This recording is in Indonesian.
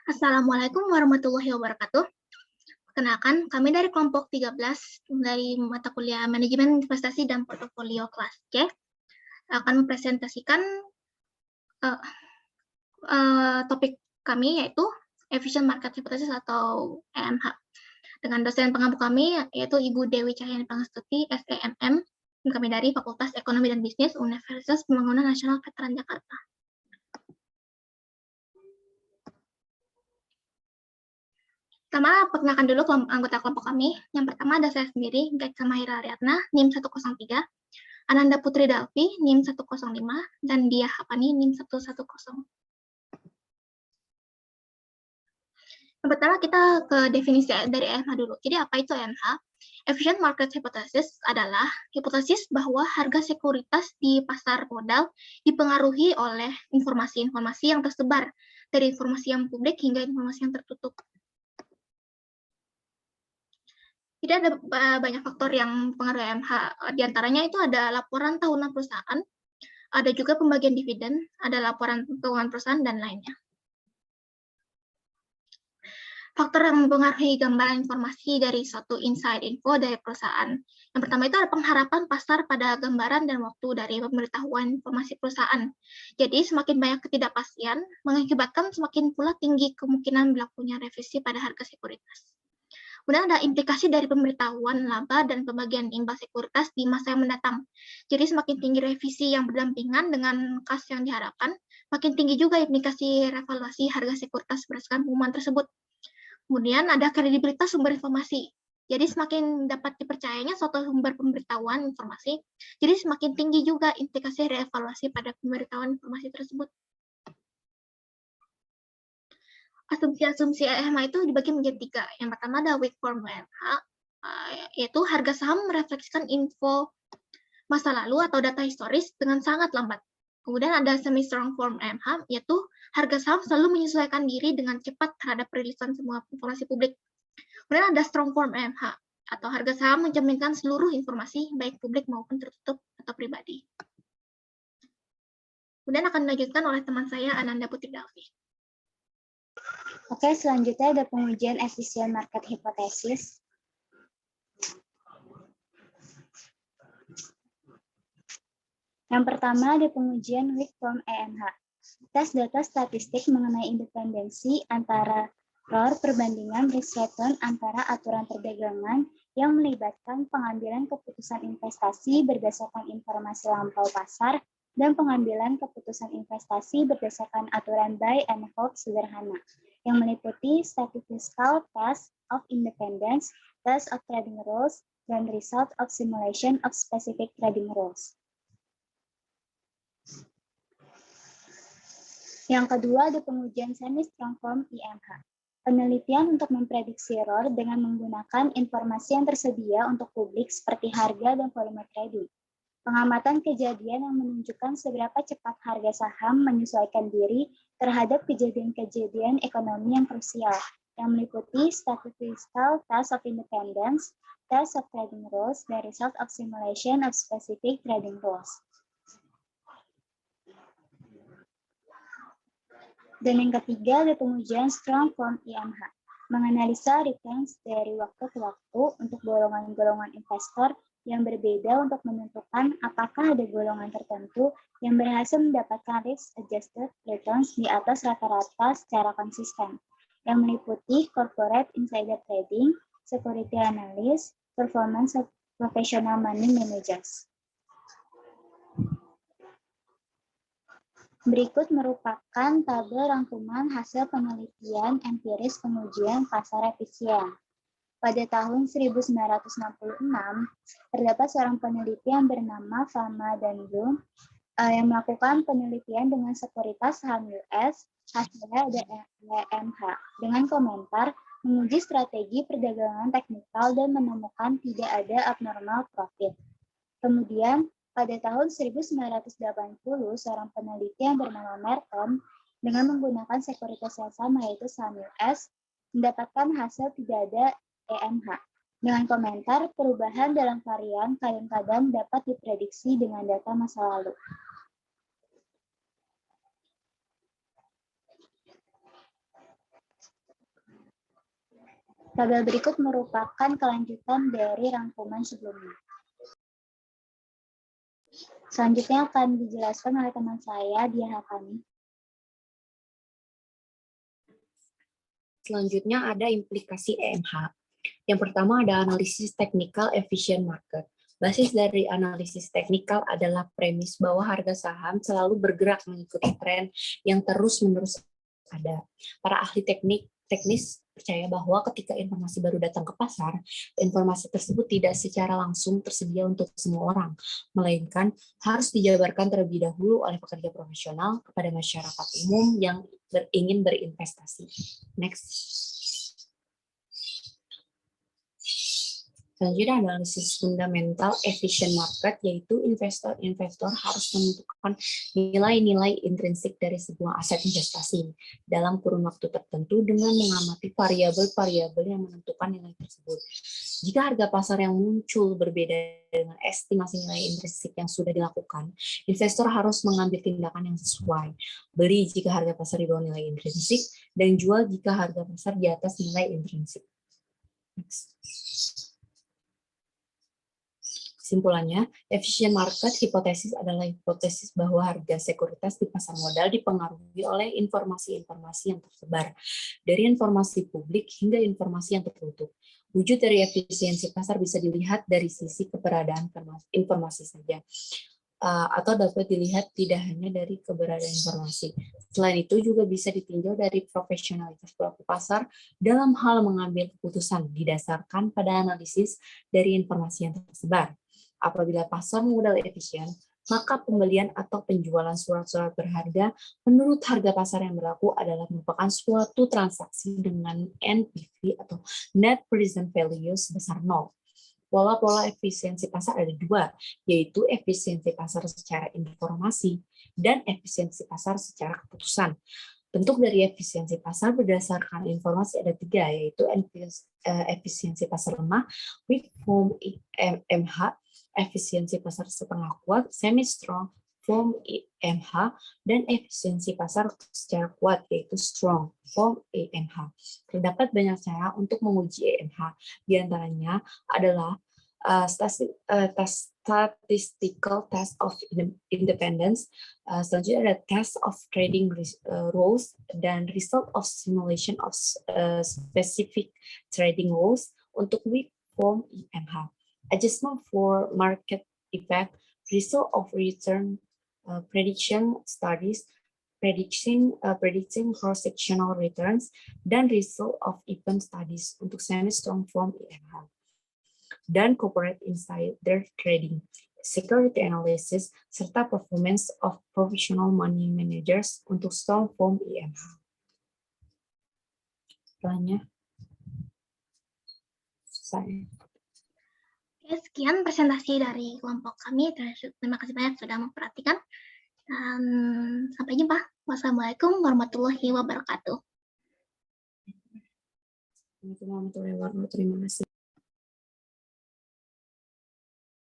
Assalamualaikum warahmatullahi wabarakatuh. Perkenalkan, kami dari kelompok 13 dari mata kuliah Manajemen Investasi dan Portofolio kelas C akan mempresentasikan topik kami yaitu Efficient Market Hypothesis atau EMH. Dengan dosen pengampu kami yaitu Ibu Dewi Cahyani Pangestuti, SEMM, kami dari Fakultas Ekonomi dan Bisnis Universitas Pembangunan Nasional Veteran Jakarta. Pertama, perkenalkan dulu anggota kelompok kami. Yang pertama ada saya sendiri, Gaika Mahira Ariadna, NIM 103, Ananda Putri Dalvi, NIM 105, dan Dia Hapani, NIM 110. Yang pertama kita ke definisi dari EMH dulu. Jadi apa itu EMH? Efficient Market Hypothesis adalah hipotesis bahwa harga sekuritas di pasar modal dipengaruhi oleh informasi-informasi yang tersebar, dari informasi yang publik hingga informasi yang tertutup. Jadi ada banyak faktor yang mempengaruhi EMH. Di antaranya itu ada laporan tahunan perusahaan, ada juga pembagian dividen, ada laporan keuangan perusahaan, dan lainnya. Faktor yang mempengaruhi gambaran informasi dari suatu inside info dari perusahaan. Yang pertama itu ada pengharapan pasar pada gambaran dan waktu dari pemberitahuan informasi perusahaan. Jadi semakin banyak ketidakpastian, mengakibatkan semakin pula tinggi kemungkinan berlakunya revisi pada harga sekuritas. Kemudian ada implikasi dari pemberitahuan laba dan pembagian imbal sekuritas di masa yang mendatang. Jadi semakin tinggi revisi yang berdampingan dengan kas yang diharapkan, makin tinggi juga implikasi revaluasi harga sekuritas berdasarkan pengumuman tersebut. Kemudian ada kredibilitas sumber informasi. Jadi semakin dapat dipercayanya suatu sumber pemberitahuan informasi, jadi semakin tinggi juga implikasi revaluasi pada pemberitahuan informasi tersebut. Asumsi-asumsi EMH itu dibagi menjadi 3. Yang pertama ada weak form EMH, yaitu harga saham merefleksikan info masa lalu atau data historis dengan sangat lambat. Kemudian ada semi-strong form EMH, yaitu harga saham selalu menyesuaikan diri dengan cepat terhadap perilisan semua informasi publik. Kemudian ada strong form EMH, atau harga saham mencerminkan seluruh informasi, baik publik maupun tertutup atau pribadi. Kemudian akan dilanjutkan oleh teman saya, Ananda Putri Dalvi. Oke, selanjutnya ada pengujian efisien market hipotesis. Yang pertama ada pengujian weak form EMH. Tes data statistik mengenai independensi antara ROR perbandingan risk return antara aturan perdagangan yang melibatkan pengambilan keputusan investasi berdasarkan informasi lampau pasar dan pengambilan keputusan investasi berdasarkan aturan buy and hold sederhana, yang meliputi statistical test of independence, test of trading rules, dan result of simulation of specific trading rules. Yang kedua ada pengujian semi-strong form IMH. Penelitian untuk memprediksi ROR dengan menggunakan informasi yang tersedia untuk publik seperti harga dan volume trading. Pengamatan kejadian yang menunjukkan seberapa cepat harga saham menyesuaikan diri terhadap kejadian-kejadian ekonomi yang krusial, yang meliputi statistical test of independence, test of trading rules, dan result of simulation of specific trading rules. Dan yang ketiga ada pengujian strong form IMH, menganalisa returns dari waktu ke waktu untuk golongan-golongan investor yang berbeda untuk menentukan apakah ada golongan tertentu yang berhasil mendapatkan risk-adjusted returns di atas rata-rata secara konsisten, yang meliputi corporate insider trading, security analyst, performance of professional money managers. Berikut merupakan tabel rangkuman hasil penelitian empiris pengujian pasar efisien. Pada tahun 1966, terdapat seorang peneliti yang bernama Fama dan Bloom yang melakukan penelitian dengan sekuritas saham US, hasilnya ada EMH, dengan komentar menguji strategi perdagangan teknikal dan menemukan tidak ada abnormal profit. Kemudian, pada tahun 1980, seorang peneliti yang bernama Merton dengan menggunakan sekuritas yang sama yaitu saham US mendapatkan hasil tidak ada EMH dengan komentar perubahan dalam varian kadang-kadang dapat diprediksi dengan data masa lalu. Tabel berikut merupakan kelanjutan dari rangkuman sebelumnya. Selanjutnya akan dijelaskan oleh teman saya, Dia Hakani. Selanjutnya ada implikasi EMH. Yang pertama ada analisis technical efficient market. Basis dari analisis teknikal adalah premis bahwa harga saham selalu bergerak mengikuti tren yang terus-menerus ada. Para ahli teknis percaya bahwa ketika informasi baru datang ke pasar, informasi tersebut tidak secara langsung tersedia untuk semua orang, melainkan harus dijabarkan terlebih dahulu oleh pekerja profesional kepada masyarakat umum yang ingin berinvestasi. Next. Selanjutnya analisis fundamental efficient market, yaitu investor harus menentukan nilai-nilai intrinsik dari sebuah aset investasi dalam kurun waktu tertentu dengan mengamati variabel-variabel yang menentukan nilai tersebut. Jika harga pasar yang muncul berbeda dengan estimasi nilai intrinsik yang sudah dilakukan, investor harus mengambil tindakan yang sesuai. Beli jika harga pasar di bawah nilai intrinsik, dan jual jika harga pasar di atas nilai intrinsik. Next. Kesimpulannya, efficient market hipotesis adalah hipotesis bahwa harga sekuritas di pasar modal dipengaruhi oleh informasi-informasi yang tersebar, dari informasi publik hingga informasi yang tertutup. Wujud dari efisiensi pasar bisa dilihat dari sisi keberadaan informasi saja, atau dapat dilihat tidak hanya dari keberadaan informasi. Selain itu juga bisa ditinjau dari profesionalitas pelaku pasar dalam hal mengambil keputusan didasarkan pada analisis dari informasi yang tersebar. Apabila pasar modal efisien, maka pembelian atau penjualan surat-surat berharga menurut harga pasar yang berlaku adalah merupakan suatu transaksi dengan NPV atau Net Present Value sebesar 0. Pola-pola efisiensi pasar ada dua, yaitu efisiensi pasar secara informasi dan efisiensi pasar secara keputusan. Bentuk dari efisiensi pasar berdasarkan informasi ada tiga, yaitu efisiensi pasar lemah, weak form EMH, efisiensi pasar setengah kuat, semi-strong form EMH, dan efisiensi pasar secara kuat, yaitu strong form EMH. Terdapat banyak cara untuk menguji EMH, di antaranya adalah statistical test of independence, selanjutnya ada test of trading rules, dan result of simulation of specific trading rules untuk weak form EMH. Adjustment for market effect, result of return prediction studies, predicting cross-sectional returns, dan result of event studies untuk semi-strong form EMH. Dan corporate insider trading, security analysis, serta performance of professional money managers untuk strong form EMH. Selanjutnya, saya. Oke, sekian presentasi dari kelompok kami. Terima kasih banyak sudah memperhatikan. Dan sampai jumpa. Wassalamualaikum warahmatullahi wabarakatuh. Warahmatullahi wabarakatuh. Terima kasih.